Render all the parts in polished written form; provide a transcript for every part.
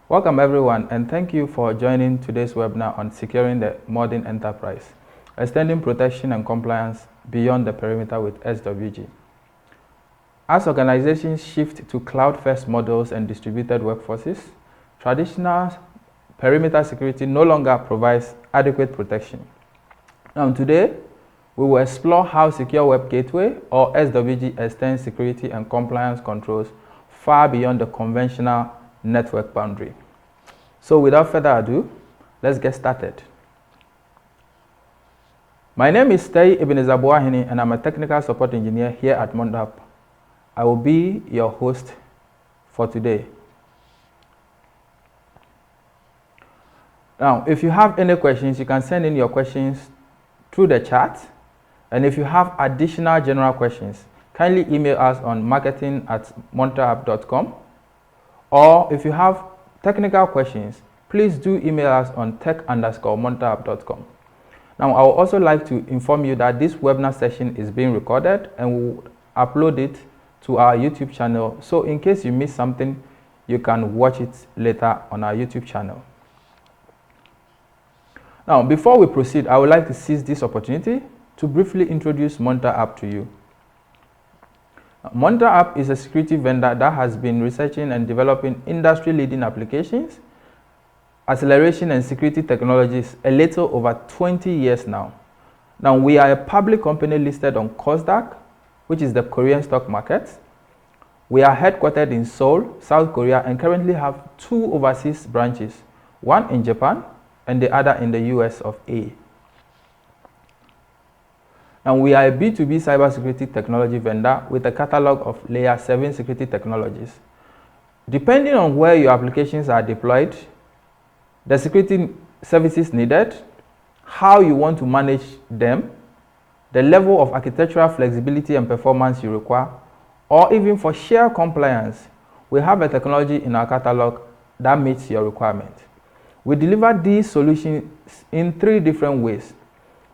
Welcome everyone, and thank you for joining today's webinar on securing the modern enterprise, extending protection and compliance beyond the perimeter with SWG. As organizations shift to cloud-first models and distributed workforces, traditional perimeter security no longer provides adequate protection. Now today, we will explore how Secure Web Gateway or SWG extends security and compliance controls far beyond the conventional network boundary. So without further ado, let's get started. My name is Tei Ebenezer Boahini, and I'm a technical support engineer here at MONITORAPP. I will be your host for today. Now, if you have any questions, you can send in your questions through the chat. And if you have additional general questions, kindly email us on marketing@monitorapp.com. Or if you have technical questions, please do email us on tech_monitorapp.com. Now, I would also like to inform you that this webinar session is being recorded and we'll upload it to our YouTube channel. So in case you miss something, you can watch it later on our YouTube channel. Now, before we proceed, I would like to seize this opportunity to briefly introduce MONITORAPP to you. MONITORAPP is a security vendor that has been researching and developing industry-leading applications, acceleration and security technologies a little over 20 years now. Now, we are a public company listed on KOSDAQ, which is the Korean stock market. We are headquartered in Seoul, South Korea, and currently have 2 overseas branches, one in Japan and the other in the US of A. And we are a B2B cybersecurity technology vendor with a catalog of layer 7 security technologies. Depending on where your applications are deployed, the security services needed, how you want to manage them, the level of architectural flexibility and performance you require, or even for sheer compliance, we have a technology in our catalog that meets your requirement. We deliver these solutions in 3 different ways.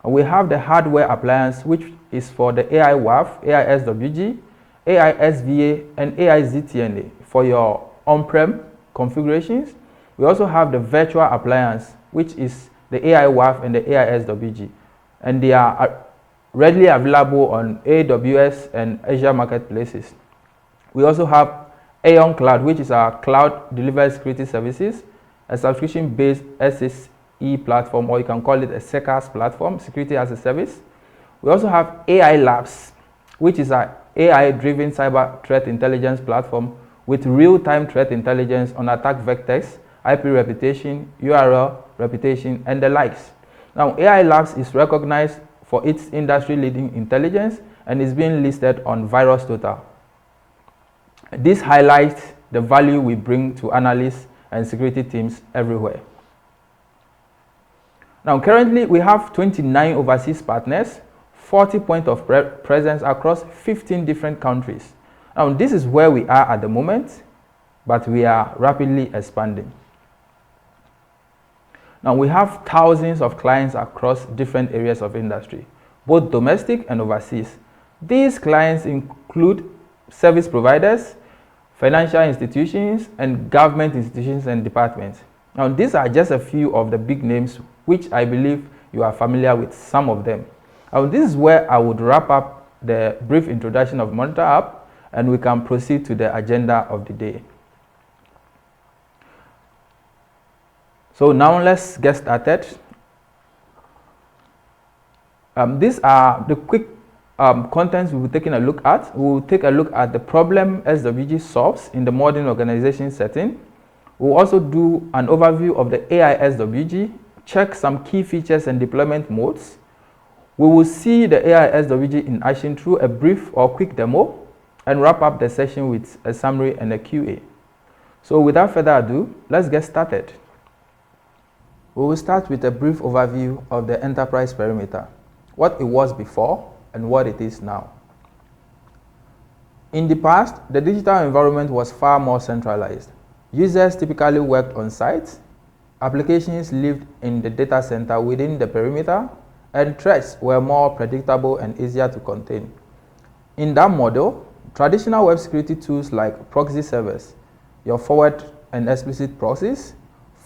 We have the hardware appliance, which is for the AI WAF, AI SWG, AI SVA, and AI ZTNA for your on-prem configurations. We also have the virtual appliance, which is the AI WAF and the AI SWG, and they are readily available on AWS and Azure marketplaces. We also have Aeon Cloud, which is our cloud delivered security services, a subscription-based SSE platform, or you can call it a SecaaS platform, security as a service. We also have AI Labs, which is our AI-driven cyber threat intelligence platform with real-time threat intelligence on attack vectors, IP reputation, URL reputation, and the likes. Now, AI Labs is recognized for its industry-leading intelligence and is being listed on VirusTotal. This highlights the value we bring to analysts and security teams everywhere. Now, currently, we have 29 overseas partners, 40 points of presence across 15 different countries. Now, this is where we are at the moment, but we are rapidly expanding. Now, we have thousands of clients across different areas of industry, both domestic and overseas. These clients include service providers, financial institutions, and government institutions and departments. Now, these are just a few of the big names, which I believe you are familiar with some of them. Now, this is where I would wrap up the brief introduction of MONITORAPP, and we can proceed to the agenda of the day. So now let's get started. These are the quick contents we will be taking a look at. We will take a look at the problem SWG solves in the modern organization setting. We'll also do an overview of the AI SWG, check some key features and deployment modes. We will see the AI SWG in action through a brief or quick demo and wrap up the session with a summary and a QA. So without further ado, let's get started. We will start with a brief overview of the enterprise perimeter, what it was before and what it is now. In the past, the digital environment was far more centralized. Users typically worked on site, applications lived in the data center within the perimeter, and threats were more predictable and easier to contain. In that model, traditional web security tools like proxy servers, your forward and explicit proxies,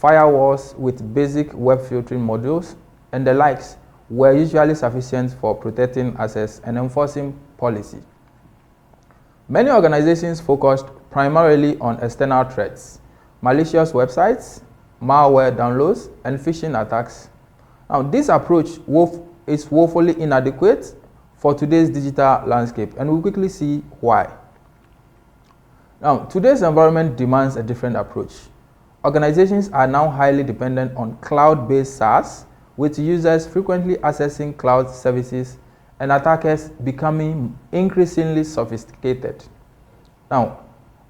firewalls with basic web filtering modules, and the likes were usually sufficient for protecting access and enforcing policy. Many organizations focused primarily on external threats, malicious websites, malware downloads, and phishing attacks. Now, this approach is woefully inadequate for today's digital landscape, and we'll quickly see why. Now, today's environment demands a different approach. Organizations are now highly dependent on cloud-based SaaS, with users frequently accessing cloud services and attackers becoming increasingly sophisticated. Now,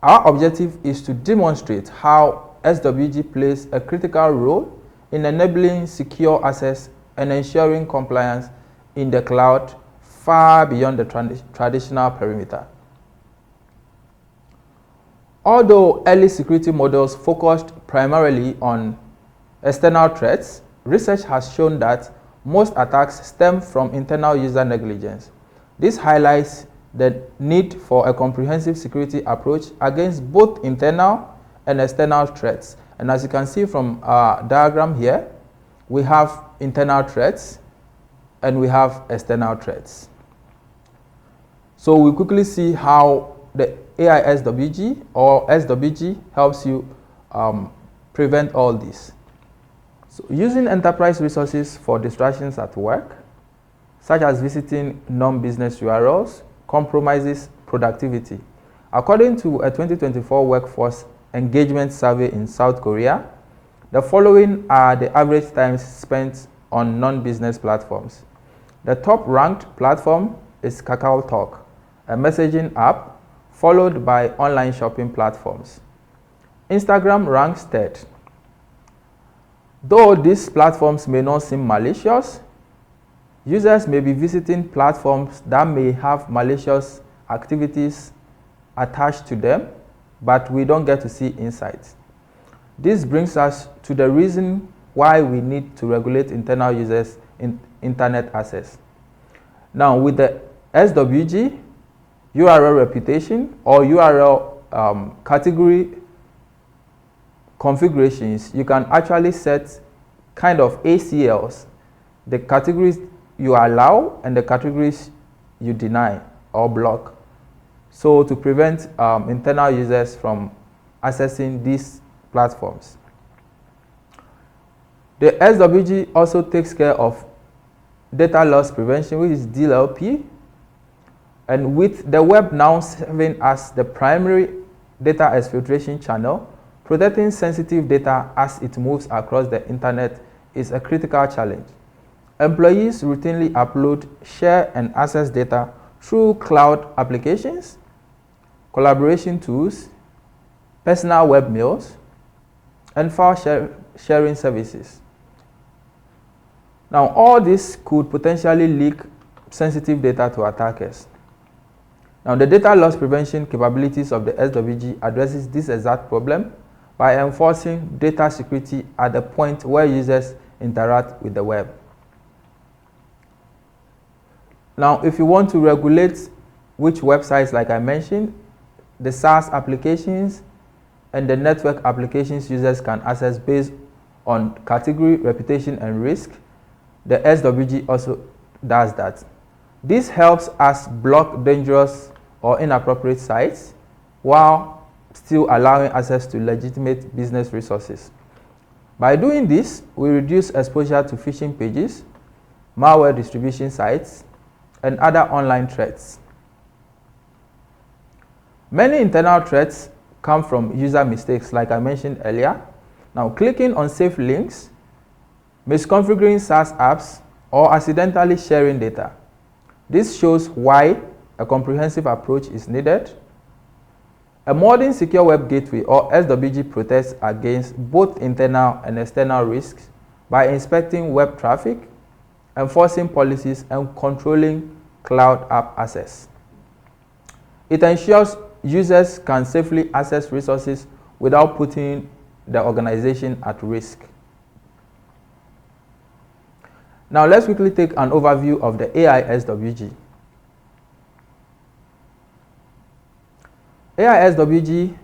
our objective is to demonstrate how SWG plays a critical role in enabling secure access and ensuring compliance in the cloud far beyond the traditional perimeter. Although early security models focused primarily on external threats, research has shown that most attacks stem from internal user negligence. This highlights the need for a comprehensive security approach against both internal and external threats. And as you can see from our diagram here, we have internal threats and we have external threats. So we quickly see how the AI SWG or SWG helps you prevent all this. So using enterprise resources for distractions at work, such as visiting non-business URLs, compromises productivity. According to a 2024 workforce engagement survey in South Korea, the following are the average times spent on non-business platforms. The top-ranked platform is KakaoTalk, a messaging app, followed by online shopping platforms. Instagram ranks third. Though these platforms may not seem malicious, users may be visiting platforms that may have malicious activities attached to them, but we don't get to see insights. This brings us to the reason why we need to regulate internal users' internet access. Now, with the SWG, URL reputation or URL category configurations, you can actually set kind of ACLs, the categories you allow and the categories you deny or block. So to prevent internal users from accessing these platforms. The SWG also takes care of data loss prevention, which is DLP. And with the web now serving as the primary data exfiltration channel, protecting sensitive data as it moves across the internet is a critical challenge. Employees routinely upload, share, and access data through cloud applications, collaboration tools, personal web mails, and file sharing services. Now, all this could potentially leak sensitive data to attackers. Now, the data loss prevention capabilities of the SWG addresses this exact problem by enforcing data security at the point where users interact with the web. Now, if you want to regulate which websites, like I mentioned, the SaaS applications and the network applications users can access based on category, reputation, and risk, the SWG also does that. This helps us block dangerous or inappropriate sites while still allowing access to legitimate business resources. By doing this, we reduce exposure to phishing pages, malware distribution sites, and other online threats. Many internal threats come from user mistakes, like I mentioned earlier. Now, clicking on safe links, misconfiguring SaaS apps, or accidentally sharing data. This shows why a comprehensive approach is needed. A modern secure web gateway or SWG protects against both internal and external risks by inspecting web traffic, enforcing policies, and controlling cloud app access. It ensures users can safely access resources without putting the organization at risk. Now, let's quickly take an overview of the AI SWG. AI SWG,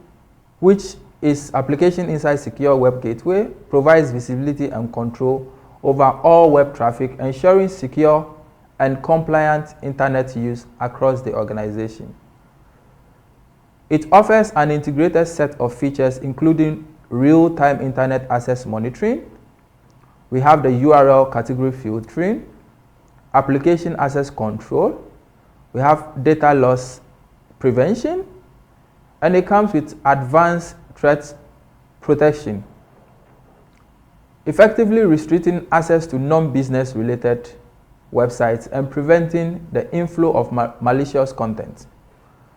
which is application inside secure web gateway, provides visibility and control over all web traffic, ensuring secure and compliant internet use across the organization. It offers an integrated set of features including real-time internet access monitoring. We have the URL category filtering, application access control, we have data loss prevention, and it comes with advanced threat protection, effectively restricting access to non-business related websites and preventing the inflow of malicious content.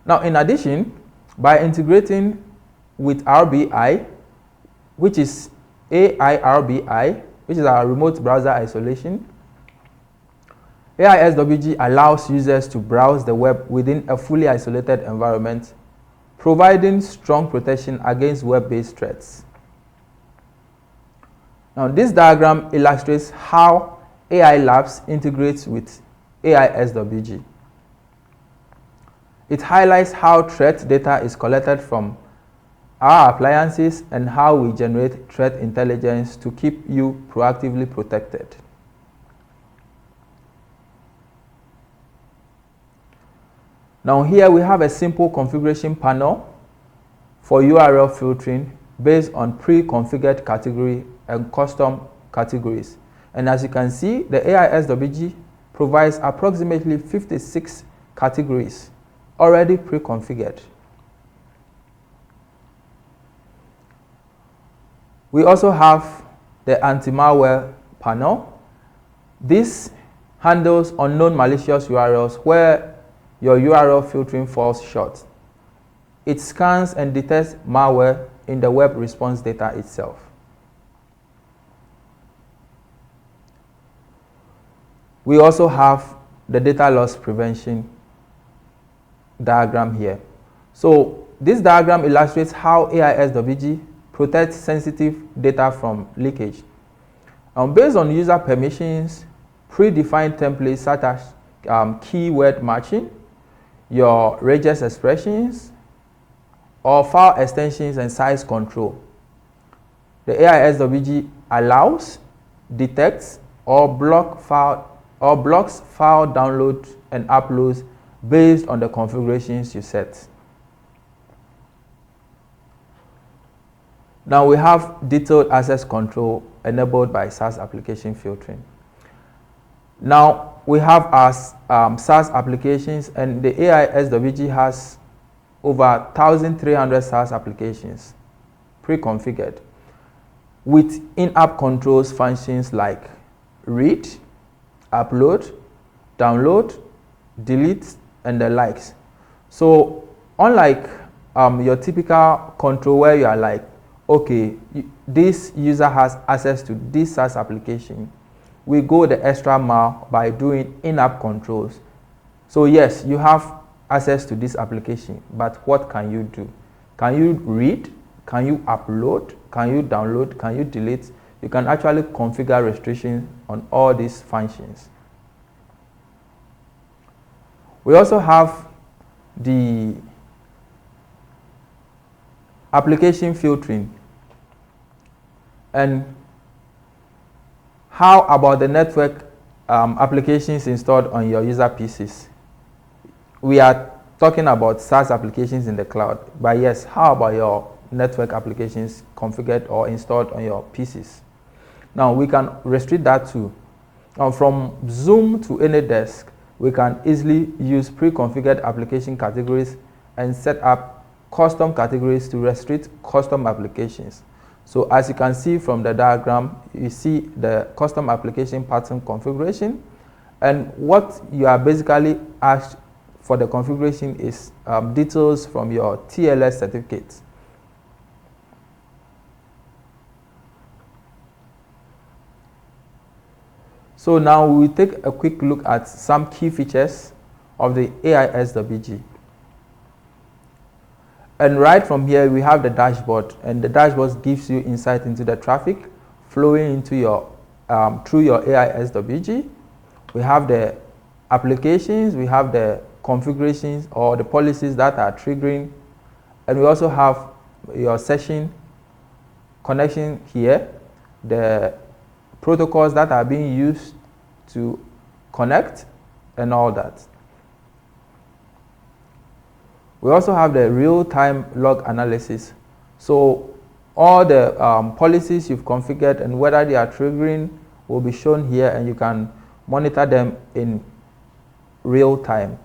Now, in addition, by integrating with RBI, which is AIRBI, which is our remote browser isolation, AISWG allows users to browse the web within a fully isolated environment, providing strong protection against web-based threats. Now, this diagram illustrates how AI Labs integrates with AISWG. It highlights how threat data is collected from our appliances and how we generate threat intelligence to keep you proactively protected. Now here we have a simple configuration panel for URL filtering based on pre-configured category and custom categories. And as you can see, the AISWG provides approximately 56 categories already pre-configured. We also have the anti-malware panel. This handles unknown malicious URLs where your URL filtering falls short. It scans and detects malware in the web response data itself. We also have the data loss prevention diagram here. So this diagram illustrates how AISWG protects sensitive data from leakage. Based on user permissions, predefined templates such as keyword matching, your regex expressions, or file extensions and size control. The AISWG allows, detects, or blocks file download and uploads based on the configurations you set. Now we have detailed access control enabled by SaaS application filtering. Now we have our SaaS applications, and the AISWG has over 1,300 SaaS applications pre-configured with in-app controls functions like read, upload, download, delete, and the likes. So unlike your typical control where you are like, okay, this user has access to this SaaS application, we go the extra mile by doing in-app controls. So yes, you have access to this application, but what can you do? Can you read? Can you upload? Can you download? Can you delete? You can actually configure restrictions on all these functions. We also have the application filtering. And how about the network applications installed on your user PCs? We are talking about SaaS applications in the cloud, but yes, how about your network applications configured or installed on your PCs? Now we can restrict that too. Now from Zoom to AnyDesk, we can easily use pre-configured application categories and set up custom categories to restrict custom applications. So as you can see from the diagram, you see the custom application pattern configuration, and what you are basically asked for the configuration is details from your TLS certificate. So now we will take a quick look at some key features of the AISWG. And right from here, we have the dashboard, and the dashboard gives you insight into the traffic flowing into your through your AISWG. We have the applications, we have the configurations or the policies that are triggering, and we also have your session connection here, the protocols that are being used to connect, and all that. We also have the real-time log analysis. So all the policies you've configured and whether they are triggering will be shown here, and you can monitor them in real time.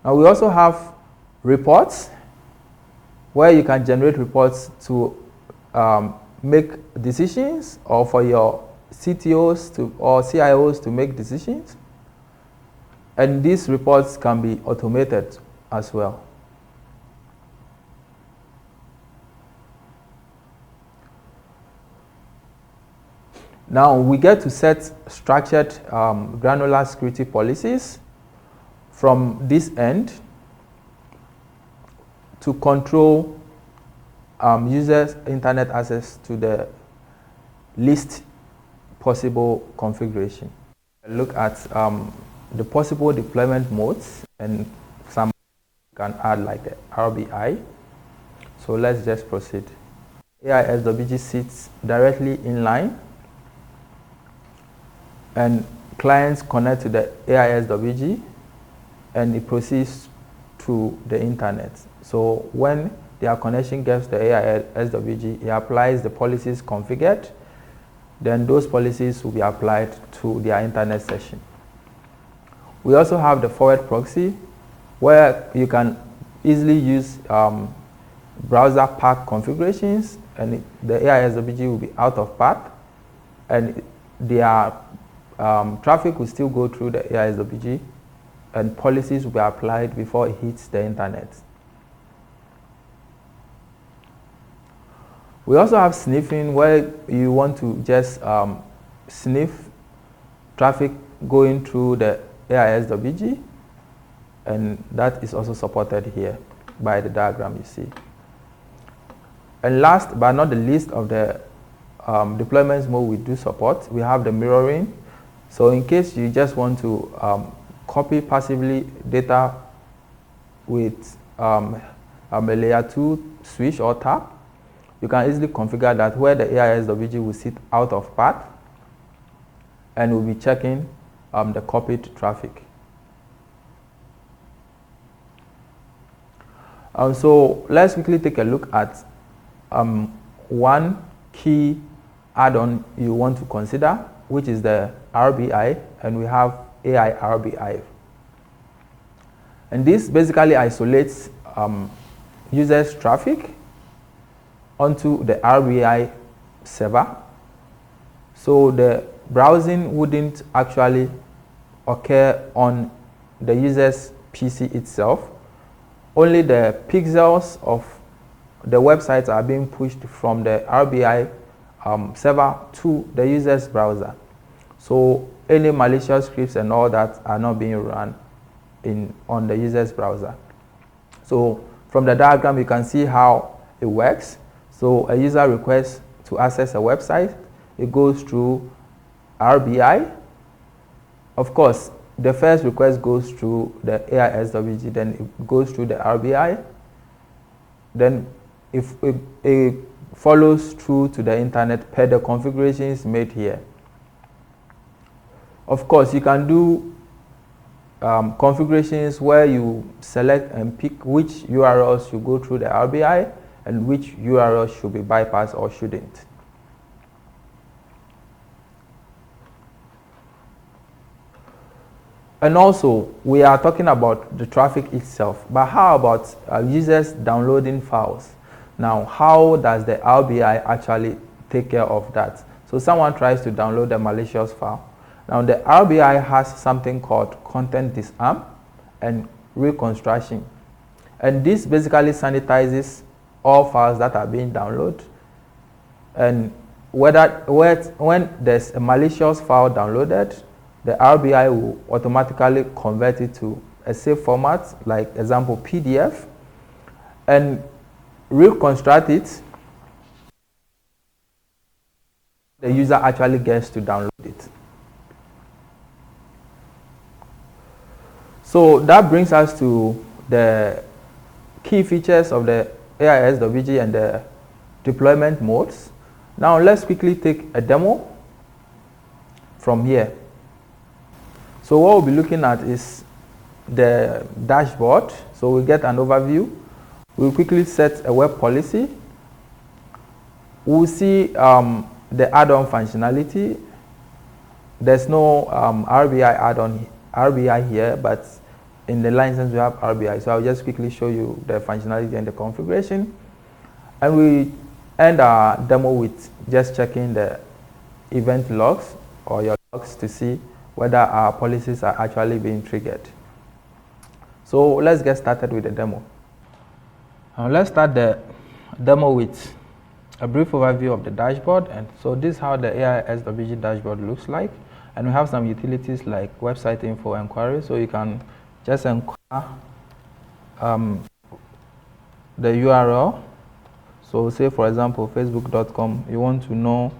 Now we also have reports, where you can generate reports to make decisions, or for your CTOs or CIOs to make decisions. And these reports can be automated as well. Now we get to set structured granular security policies from this end to control users' internet access to the least possible configuration. Look at the possible deployment modes, and some can add like the RBI. So let's just proceed. AISWG sits directly in line, and clients connect to the AISWG, and it proceeds to the internet. So when their connection gets the AISWG, it applies the policies configured, then those policies will be applied to their internet session. We also have the forward proxy, where you can easily use browser path configurations, and the AISWG will be out of path, and their traffic will still go through the AISWG, and policies will be applied before it hits the internet. We also have sniffing, where you want to just sniff traffic going through the AISWG, and that is also supported here by the diagram you see. And last but not the least of the deployments mode we do support, we have the mirroring. So in case you just want to copy passively data with a layer 2 switch or tap, you can easily configure that, where the AISWG will sit out of path and will be checking the copied traffic. So let's quickly take a look at one key add-on you want to consider, which is the RBI, and we have AI RBI. And this basically isolates users' traffic onto the RBI server. So the browsing wouldn't actually occur on the user's PC itself. Only the pixels of the websites are being pushed from the RBI server to the user's browser. So any malicious scripts and all that are not being run on the user's browser. So from the diagram, you can see how it works. So a user requests to access a website, it goes through RBI. Of course, the first request goes through the AISWG, then it goes through the RBI. Then if it follows through to the internet per the configurations made here. Of course, you can do configurations where you select and pick which URLs should go through the RBI and which URLs should be bypassed or shouldn't. And also, we are talking about the traffic itself, but how about users downloading files? Now, how does the RBI actually take care of that? So someone tries to download a malicious file. Now, the RBI has something called content disarm and reconstruction. And this basically sanitizes all files that are being downloaded. And when there's a malicious file downloaded, the RBI will automatically convert it to a safe format, like example PDF, and reconstruct it. The user actually gets to download it. So that brings us to the key features of the AISWG and the deployment modes. Now let's quickly take a demo from here. So what we'll be looking at is the dashboard. So we'll get an overview. We'll quickly set a web policy. We'll see the add-on functionality. There's no RBI add-on RBI here, but in the license we have RBI. So I'll just quickly show you the functionality and the configuration. And we end our demo with just checking the event logs or your logs to see whether our policies are actually being triggered. So let's get started with the demo. Now let's start the demo with a brief overview of the dashboard. And so this is how the AISWG dashboard looks like. And we have some utilities like website info inquiry, so you can just inquire the URL. So say for example facebook.com, you want to know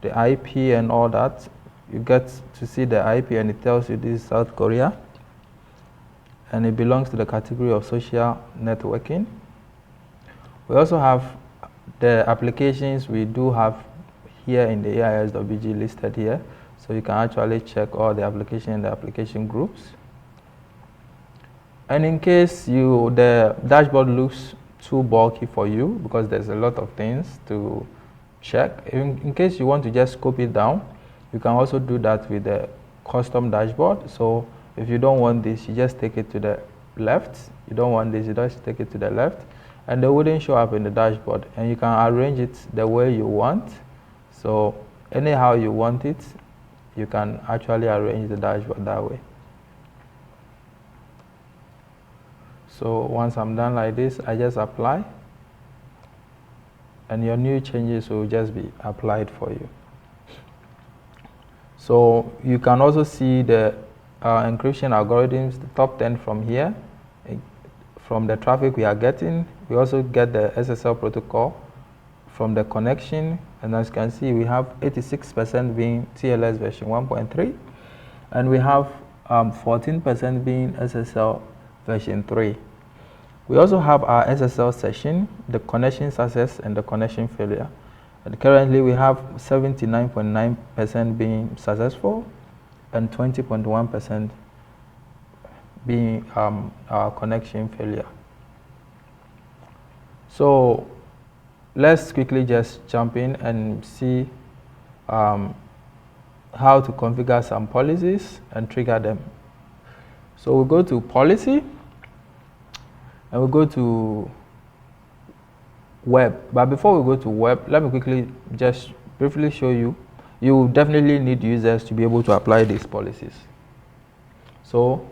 the IP and all that. You get to see the IP and it tells you this is South Korea and it belongs to the category of social networking. We also have the applications we do have here in the AISWG listed here. So you can actually check all the application and the application groups. And in case the dashboard looks too bulky for you because there's a lot of things to check, in case you want to just copy it down, you can also do that with the custom dashboard. So if you don't want this, you just take it to the left. You don't want this, you just take it to the left. And they wouldn't show up in the dashboard. And you can arrange it the way you want. So anyhow you want it, you can actually arrange the dashboard that way. So once I'm done like this, I just apply. And your new changes will just be applied for you. So you can also see the encryption algorithms, the top 10 from here. From the traffic we are getting, we also get the SSL protocol from the connection. And as you can see, we have 86% being TLS version 1.3. And we have 14% being SSL version 3. We also have our SSL session, the connection success and the connection failure. And currently we have 79.9% being successful and 20.1% being our connection failure. So let's quickly just jump in and see how to configure some policies and trigger them. So we'll go to policy and we'll go to web. But before we go to web, let me quickly just briefly show you. You will definitely need users to be able to apply these policies. So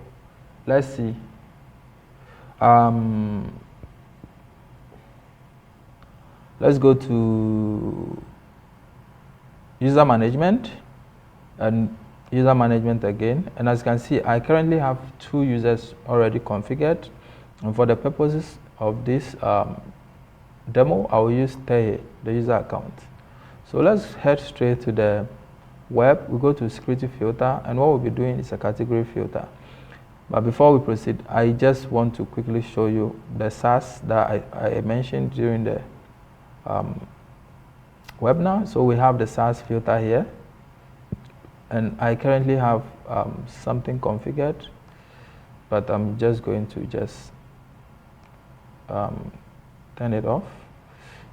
let's see. Let's go to user management and user management again. And as you can see, I currently have 2 users already configured. And for the purposes of this demo, I will use the user account. So let's head straight to the web. We go to security filter, and what we'll be doing is a category filter. But before we proceed, I just want to quickly show you the SaaS that I mentioned during the webinar. So we have the SaaS filter here, and I currently have something configured, but I'm just going to just turn it off.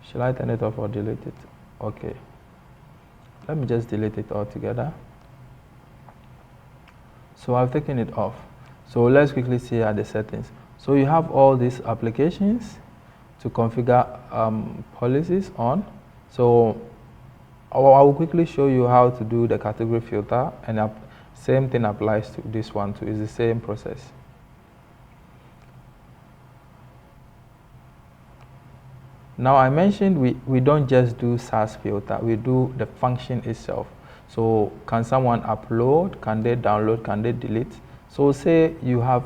Shall I turn it off or delete it? Okay. Let me just delete it altogether. So I've taken it off. So let's quickly see at the settings. So you have all these applications to configure policies on. So I will quickly show you how to do the category filter, and same thing applies to this one too. It's the same process. Now I mentioned we don't just do SaaS filter, we do the function itself. So can someone upload, can they download, can they delete? So say you have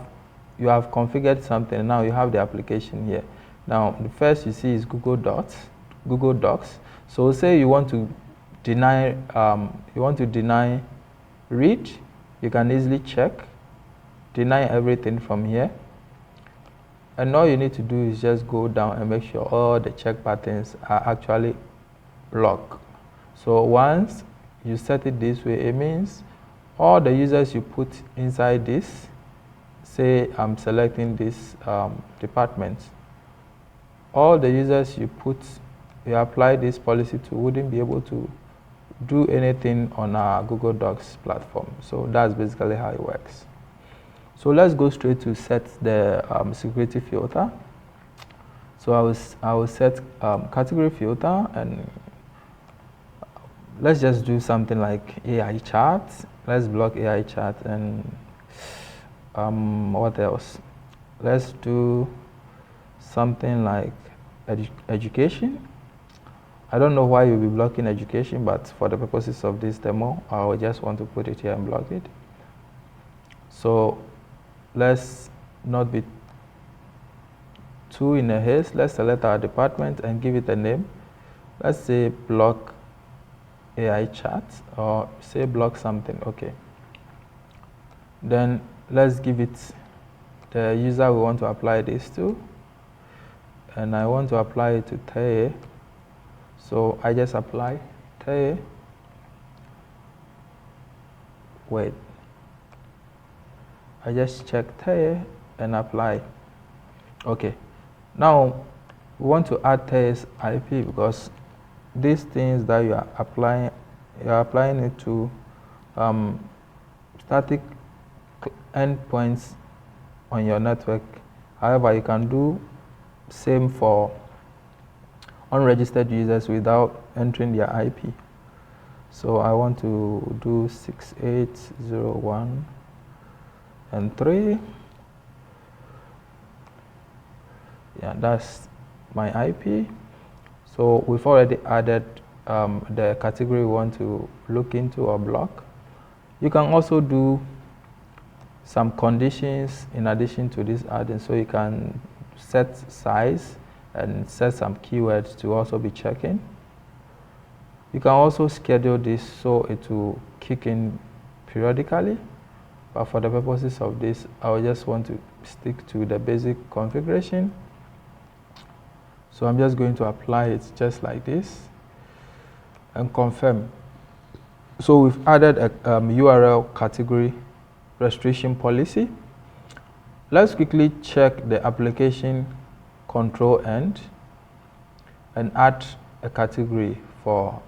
configured something, now you have the application here. Now the first you see is Google Docs. So say you want to deny read, you can easily check deny everything from here. And all you need to do is just go down and make sure all the check buttons are actually blocked. So once you set it this way, it means all the users you put inside this, say I'm selecting this department, all the users you apply this policy to wouldn't be able to do anything on our Google Docs platform. So that's basically how it works. So let's go straight to set the security filter. So I will set category filter, and let's just do something like AI chat. Let's block AI chat, and what else? Let's do something like education. I don't know why you'll be blocking education, but for the purposes of this demo, I will just want to put it here and block it. So let's not be too in a haste. Let's select our department and give it a name. Let's say block AI chat, or say block something. Okay. Then let's give it the user we want to apply this to. And I want to apply it to Teye. So I just apply Teye. Wait. I just check Teye and apply. Okay. Now we want to add Teye's IP, because these things that you're applying it to static endpoints on your network. However, you can do same for unregistered users without entering their IP. So I want to do 6801 and 3. Yeah, that's my IP. So we've already added the category we want to look into or block. You can also do some conditions in addition to this adding. So you can set size and set some keywords to also be checking. You can also schedule this so it will kick in periodically. But for the purposes of this, I will just want to stick to the basic configuration. So I'm just going to apply it just like this and confirm. So we've added a URL category restriction policy. Let's quickly check the application control end and add a category for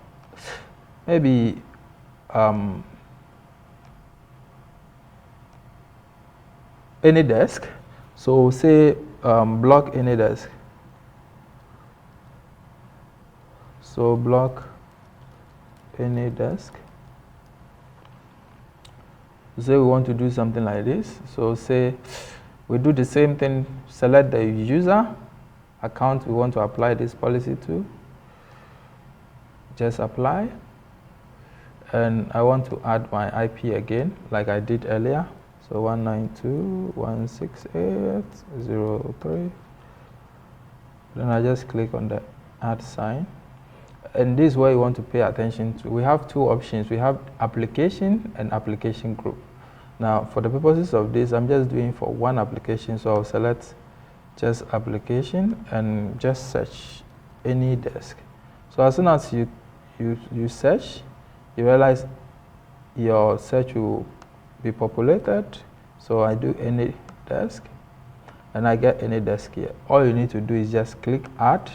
maybe any desk. So say block any desk. So block any desk. Say we want to do something like this. So say we do the same thing, select the user account we want to apply this policy to. Just apply. And I want to add my IP again, like I did earlier. So 192.168.0.3. Then I just click on the add sign. And this is where you want to pay attention to. We have two options. We have application and application group. Now, for the purposes of this, I'm just doing for one application. So I'll select just application and just search any desk. So as soon as you search, you realize your search will be populated. So I do any desk and I get any desk here. All you need to do is just click add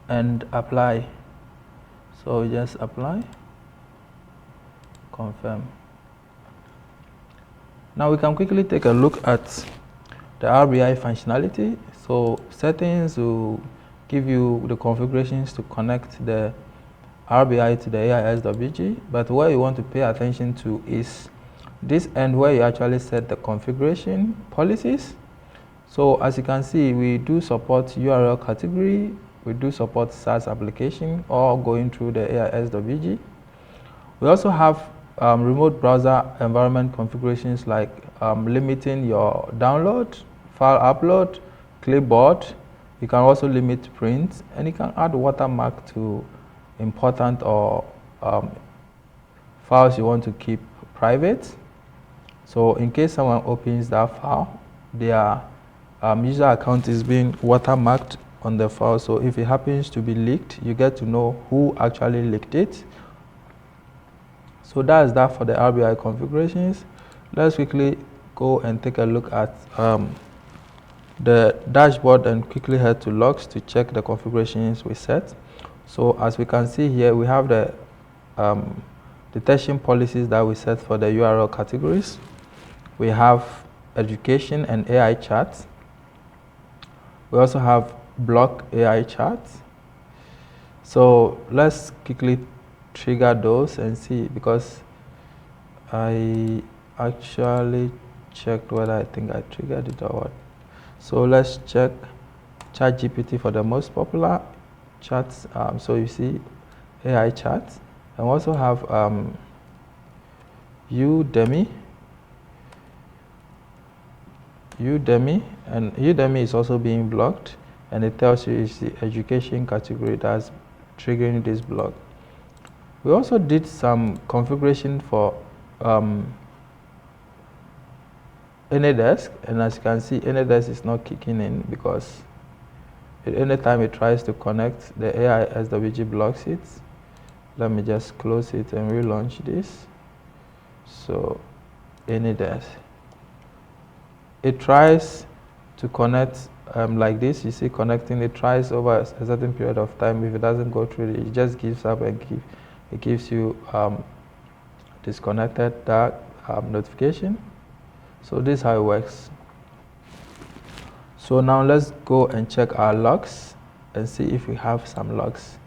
and apply. So just apply, confirm. Now we can quickly take a look at the RBI functionality. So settings will give you the configurations to connect the RBI to the AISWG, but what you want to pay attention to is this end where you actually set the configuration policies. So as you can see, we do support URL category, we do support SaaS application, all going through the AISWG. We also have remote browser environment configurations like limiting your download, file upload, clipboard. You can also limit print, and you can add watermark to important or files you want to keep private. So in case someone opens that file, their user account is being watermarked on the file. So if it happens to be leaked, you get to know who actually leaked it. So that's that for the RBI configurations. Let's quickly go and take a look at the dashboard and quickly head to logs to check the configurations we set. So as we can see here, we have the detection policies that we set for the URL categories. We have education and AI charts. We also have block AI charts. So let's quickly trigger those and see, because I actually checked whether I think I triggered it or what. So let's check ChatGPT for the most popular charts. So you see AI charts, and we also have Udemy, and Udemy is also being blocked, and it tells you it's the education category that's triggering this block. We also did some configuration for AnyDesk, and as you can see, AnyDesk is not kicking in because anytime it tries to connect, the AI SWG blocks it. Let me just close it and relaunch this. So AnyDesk, it tries to connect like this. You see connecting, it tries over a certain period of time. If it doesn't go through it just gives up and it gives you disconnected that notification. So this is how it works. So now let's go and check our logs and see if we have some logs.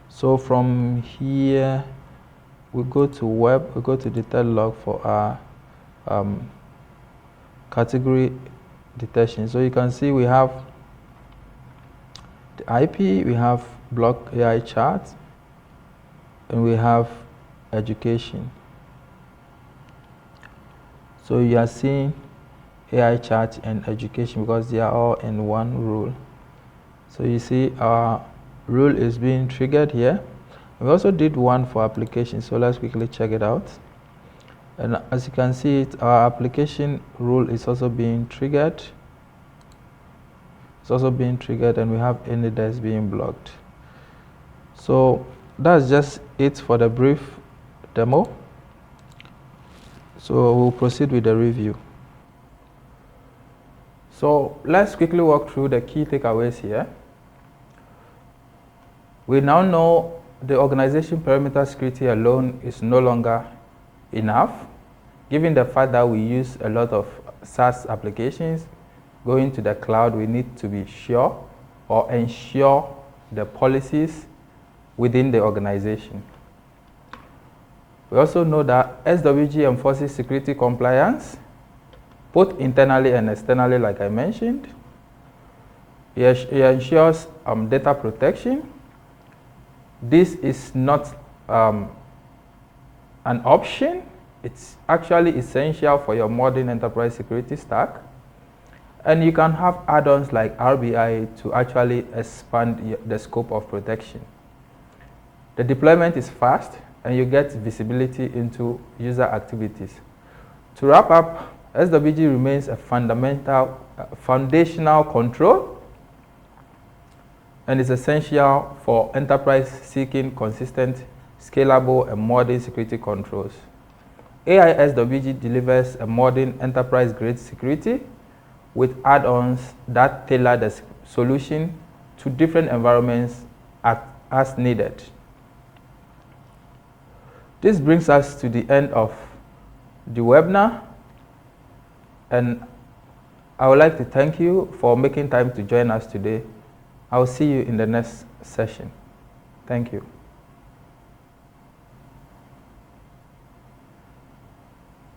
So from here, we go to web, we go to the third log for our category detection. So you can see we have the IP, we have block AI chart, and we have education. So you are seeing AI chart and education because they are all in one rule. So you see our rule is being triggered here. We also did one for application, so let's quickly check it out. And as you can see, our application rule is also being triggered. It's also being triggered, and we have AnyDesk being blocked. So that's just it for the brief demo. So we'll proceed with the review. So let's quickly walk through the key takeaways here. We now know the organization perimeter security alone is no longer enough, given the fact that we use a lot of SaaS applications. Going to the cloud, we need to be sure or ensure the policies within the organization. We also know that SWG enforces security compliance, both internally and externally, like I mentioned. It ensures data protection. This is not an option. It's actually essential for your modern enterprise security stack. And you can have add-ons like RBI to actually expand the scope of protection. The deployment is fast, and you get visibility into user activities. To wrap up, SWG remains a foundational control, and is essential for enterprise seeking consistent, scalable, and modern security controls. AI SWG delivers a modern enterprise-grade security with add-ons that tailor the solution to different environments as needed. This brings us to the end of the webinar, and I would like to thank you for making time to join us today. I will see you in the next session. Thank you.